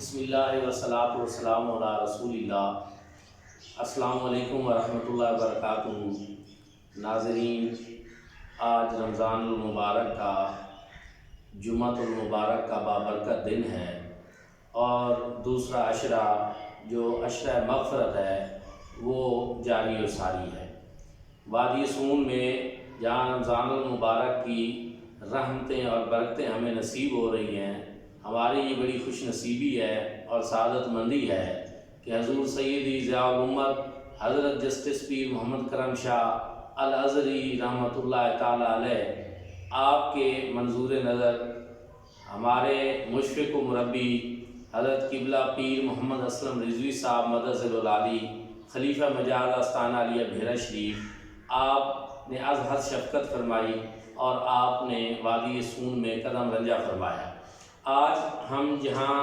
بسم اللہ والصلاۃ والسلام علی رسول اللہ۔ السلام علیکم ورحمۃ اللہ وبرکاتہ۔ ناظرین، آج رمضان المبارک کا جمعۃ المبارک کا بابرکت دن ہے، اور دوسرا عشرہ جو عشرہ مغفرت ہے وہ جاری و ساری ہے۔ وادی سون میں جہاں رمضان المبارک کی رحمتیں اور برکتیں ہمیں نصیب ہو رہی ہیں، ہماری یہ بڑی خوش نصیبی ہے اور سعادت مندی ہے کہ حضور سیدی ضیاء الامت حضرت جسٹس پیر محمد کرم شاہ الازہری رحمۃ اللہ تعالیٰ علیہ آپ کے منظور نظر ہمارے مشفق و مربی حضرت قبلہ پیر محمد اسلم رضوی صاحب مدثر العالی خلیفہ مجاز آستانہ علیہ بھیرہ شریف، آپ نے از حد شفقت فرمائی اور آپ نے وادی سون میں قدم رنجہ فرمایا۔ آج ہم جہاں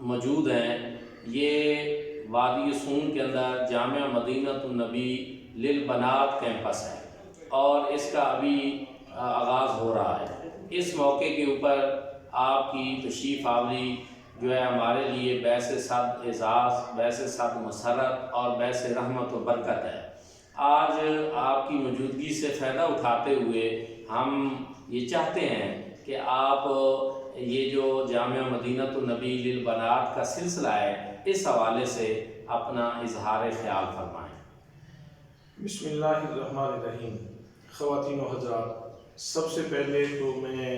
موجود ہیں یہ وادی سون کے اندر جامعہ مدینۃ النبی للبنات کیمپس ہے، اور اس کا ابھی آغاز ہو رہا ہے۔ اس موقع کے اوپر آپ کی تشریف آوری جو ہے ہمارے لیے باعث صد اعزاز، باعث صد مسرت اور باعث رحمت و برکت ہے۔ آج آپ کی موجودگی سے فائدہ اٹھاتے ہوئے ہم یہ چاہتے ہیں کہ آپ یہ جو جامعہ مدینۃ النبی للبنات کا سلسلہ ہے اس حوالے سے اپنا اظہار خیال فرمائیں۔ بسم اللہ الرحمن الرحیم۔ خواتین و حضرات، سب سے پہلے تو میں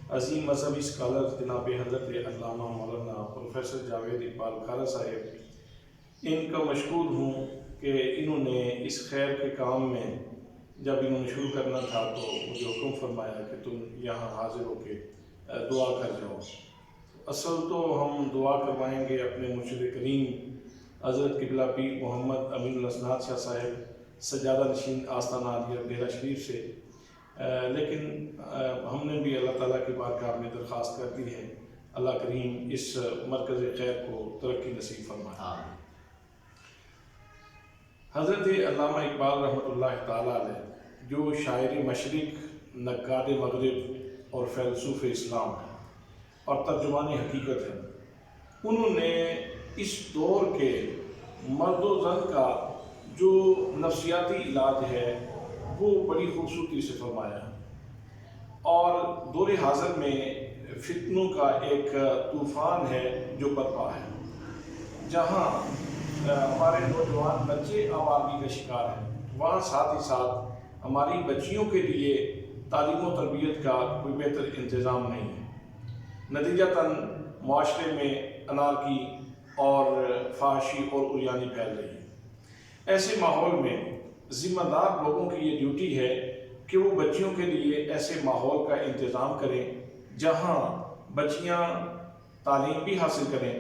عظیم مذہبی اسکالر جناب حضرت علامہ مولانا پروفیسر جاوید اقبال کھارا صاحب ان کا مشکور ہوں کہ انہوں نے اس خیر کے کام میں جب انہوں نے شروع کرنا تھا تو مجھے حکم فرمایا کہ تم یہاں حاضر ہو کے دعا کر جاؤ۔ اصل تو ہم دعا کروائیں گے اپنے مرشد کریم حضرت قبلہ پیر محمد امین الاسناد شاہ صاحب سجادہ نشین آستانہ عالیہ بھیرہ شریف سے، لیکن ہم نے بھی اللہ تعالیٰ کی بارگاہ میں درخواست کر دی ہے اللہ کریم اس مرکز خیر کو ترقی نصیب فرمائے۔ حضرت علامہ اقبال رحمۃ اللہ تعالیٰ علیہ جو شاعر مشرق، نقاد مغرب اور فیلسوف اسلام ہیں اور ترجمان حقیقت ہیں، انہوں نے اس دور کے مرد و زن کا جو نفسیاتی علاج ہے وہ بڑی خوبصورتی سے فرمایا ہے، اور دور حاضر میں فتنوں کا ایک طوفان ہے جو برپا ہے، جہاں ہمارے نوجوان بچے آوارگی کا شکار ہیں، وہاں ساتھ ہی ساتھ ہماری بچیوں کے لیے تعلیم و تربیت کا کوئی بہتر انتظام نہیں ہے۔ نتیجتاً معاشرے میں انارکی اور فحاشی اور عریانی پھیل رہی ہے۔ ایسے ماحول میں ذمہ دار لوگوں کی یہ ڈیوٹی ہے کہ وہ بچیوں کے لیے ایسے ماحول کا انتظام کریں جہاں بچیاں تعلیم بھی حاصل کریں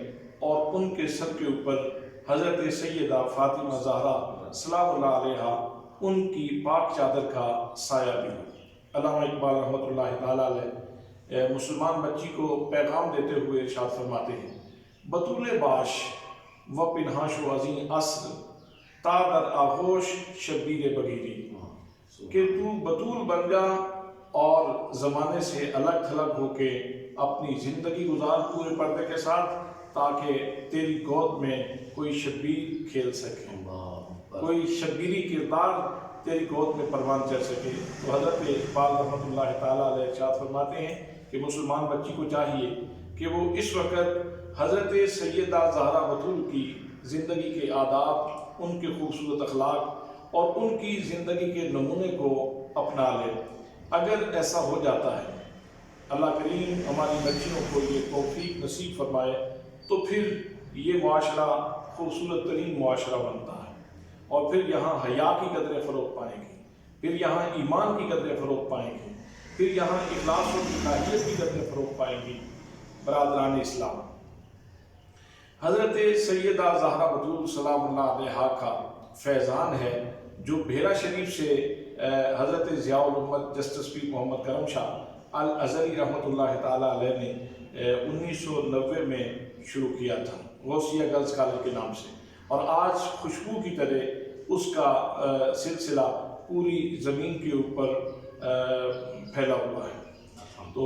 اور ان کے سر کے اوپر حضرت سیدہ فاطمہ زہرا سلام اللہ علیہا ان کی پاک چادر کا سایہ بھی ہو۔ علامہ اقبال رحمۃ اللہ تعالیٰ علیہ مسلمان بچی کو پیغام دیتے ہوئے ارشاد فرماتے ہیں، بطول باش و پنہاش و عظیم عصر تا در آغوش شبیر بگیری، کہ تو بطول بن جا اور زمانے سے الگ تھلگ ہو کے اپنی زندگی گزار پورے پردے کے ساتھ، تاکہ تیری گود میں کوئی شبیر کھیل سکے، کوئی شبیری کردار تیری گود میں پروان چڑھ سکے۔ تو حضرت اقبال رحمۃ اللہ تعالیٰ علیہ ارشاد فرماتے ہیں کہ مسلمان بچی کو چاہیے کہ وہ اس وقت حضرت سیدہ زہرا بطول کی زندگی کے آداب، ان کے خوبصورت اخلاق اور ان کی زندگی کے نمونے کو اپنا لے۔ اگر ایسا ہو جاتا ہے، اللہ کریم ہماری بچیوں کو یہ توفیق نصیب فرمائے، تو پھر یہ معاشرہ خوبصورت ترین معاشرہ بنتا ہے، اور پھر یہاں حیا کی قدریں فروغ پائیں گی، پھر یہاں ایمان کی قدریں فروغ پائیں گی، پھر یہاں اخلاص و الہیت کی قدریں فروغ پائیں گی۔ برادران اسلام، حضرت سیدہ زہرا بطول سلام اللہ علیہا کا فیضان ہے جو بھیرہ شریف سے حضرت ضیاء الامت جسٹس پیر محمد کرم شاہ الازہری رحمۃ اللہ تعالیٰ علیہ نے 1990 میں شروع کیا تھا غوثیہ گرلز کالج کے نام سے، اور آج خوشبو کی طرح اس کا سلسلہ پوری زمین کے اوپر پھیلا ہوا ہے۔ تو